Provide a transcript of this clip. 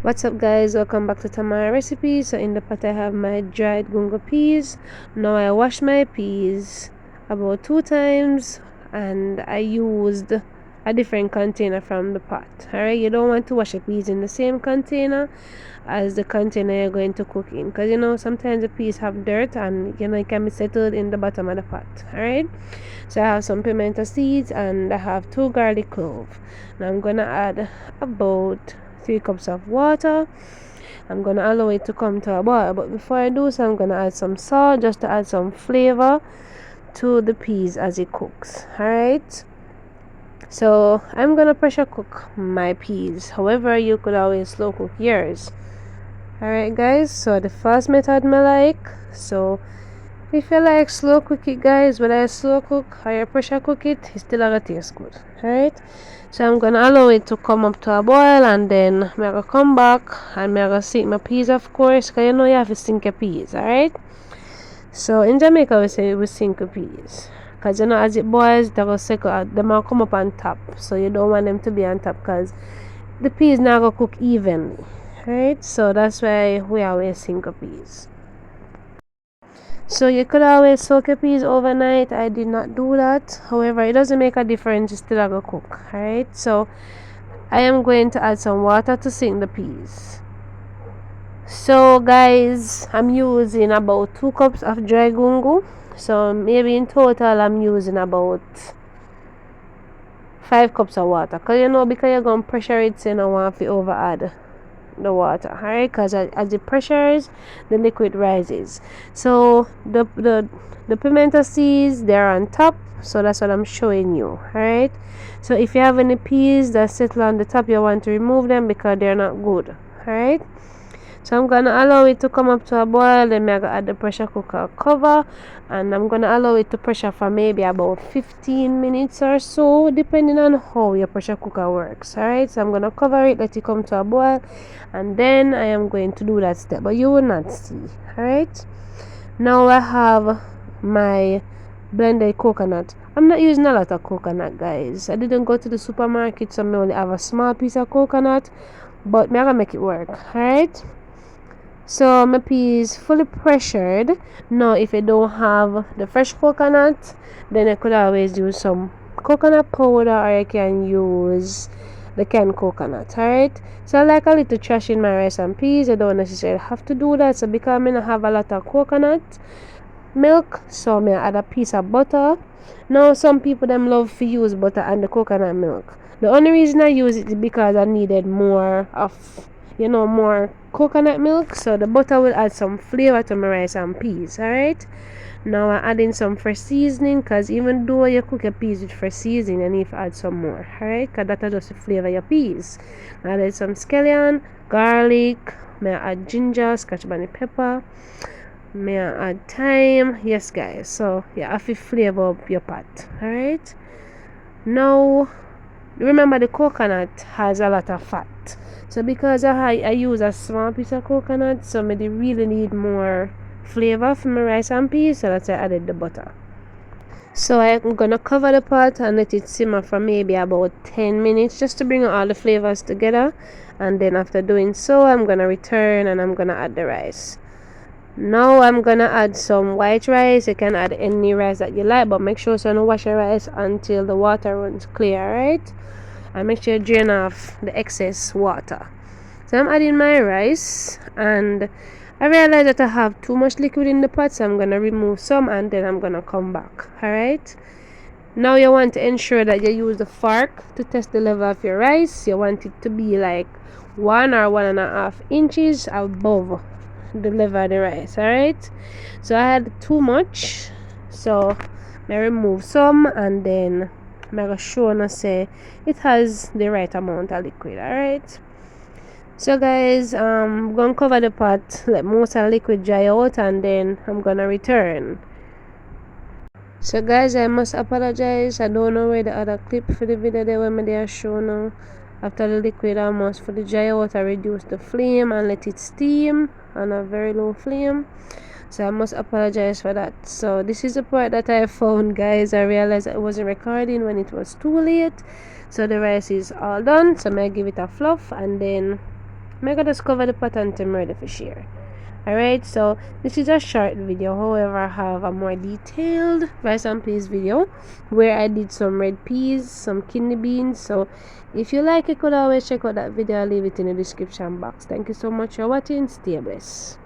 What's up guys, welcome back to Tamara Recipe. So in the pot I have my dried gungo peas. Now I washed my peas about 2 times and I used a different container from the pot. Alright, you don't want to wash your peas in the same container as the container you're going to cook in, because you know sometimes the peas have dirt and you know it can be settled in the bottom of the pot. Alright, so I have some pimento seeds and I have 2 garlic cloves. Now I'm gonna add about 3 cups of water. I'm gonna allow it to come to a boil, but before I do so I'm gonna add some salt just to add some flavor to the peas as it cooks. Alright, so I'm gonna pressure cook my peas. However, you could always slow cook yours. Alright guys, so the first method me like. So if you like slow cook it guys, whether I slow cook or you pressure cook it, it's still gonna taste good. Alright, so I'm gonna allow it to come up to a boil and then I'm gonna come back and I'm gonna sink my peas, of course, because you know you have to sink your peas. Alright, so in Jamaica we say we sink your peas because you know as it boils they will circle, them will come up on top, so you don't want them to be on top because the peas now gonna cook evenly. Right, so that's why we always sink your peas. So you could always soak your peas overnight. I did not do that. However, it doesn't make a difference, it's still gonna cook. Alright, so I am going to add some water to sink the peas. So guys, I'm using about 2 cups of dry gungo. So maybe in total I'm using about 5 cups of water, because you know because you're gonna pressure it, so you don't want to over add the water. Alright, because as it pressures the liquid rises. So the pimento seeds, they're on top, so that's what I'm showing you. Alright, so if you have any peas that settle on the top, you want to remove them because they're not good. Alright, so I'm gonna allow it to come up to a boil. Then I'm gonna add the pressure cooker cover and I'm gonna allow it to pressure for maybe about 15 minutes or so, depending on how your pressure cooker works. Alright, so I'm gonna cover it, let it come to a boil, and then I am going to do that step, but you will not see. Alright, now I have my blended coconut. I'm not using a lot of coconut guys. I didn't go to the supermarket, so I only have a small piece of coconut, but I'm gonna make it work. Alright, so my peas fully pressured. Now if you don't have the fresh coconut, then you could always use some coconut powder or you can use the canned coconut. Alright, so I like a little trash in my rice and peas. I don't necessarily have to do that. So because I don't have a lot of coconut milk, so I add a piece of butter. Now some people them love to use butter and the coconut milk. The only reason I use it is because I needed more of, you know, more coconut milk, so the butter will add some flavor to my rice and peas. Alright, now I'm adding some fresh seasoning, because even though you cook your peas with fresh seasoning, you need to add some more. Alright, because that will just flavor your peas. I added some scallion, garlic, may I add ginger, scotch bonnet pepper, may I add thyme. Yes guys, so yeah, have to flavor up your pot. Alright, now remember the coconut has a lot of fat, so because I use a small piece of coconut, so I really need more flavor for my rice and peas, so that's why I added the butter. So I'm gonna cover the pot and let it simmer for maybe about 10 minutes just to bring all the flavors together, and then after doing so I'm gonna return and I'm gonna add the rice. Now I'm gonna add some white rice. You can add any rice that you like, but make sure you don't wash your rice until the water runs clear. Right, and make sure you drain off the excess water. So I'm adding my rice and I realize that I have too much liquid in the pot, so I'm gonna remove some and then I'm gonna come back. Alright, now you want to ensure that you use the fork to test the level of your rice. You want it to be like 1 or 1.5 inches above the level of the rice. Alright, so I had too much, so I remove some and then I'm gonna show and say it has the right amount of liquid. Alright, so guys, I'm gonna cover the pot, let most of the liquid dry out, and then I'm gonna return. So guys, I must apologize, I don't know where the other clip for the video there when they are shown now. After the liquid almost fully dry out, I reduce the flame and let it steam on a very low flame. So I must apologize for that. So this is the part that I found guys. I realized I wasn't recording when it was too late. So the rice is all done, so I'm gonna give it a fluff and then I'm gonna just cover the pot until I'm ready for share. Alright, so this is a short video. However, I have a more detailed rice and peas video where I did some red peas, some kidney beans. So if you like, you could always check out that video. I'll leave it in the description box. Thank you so much for watching. Stay blessed.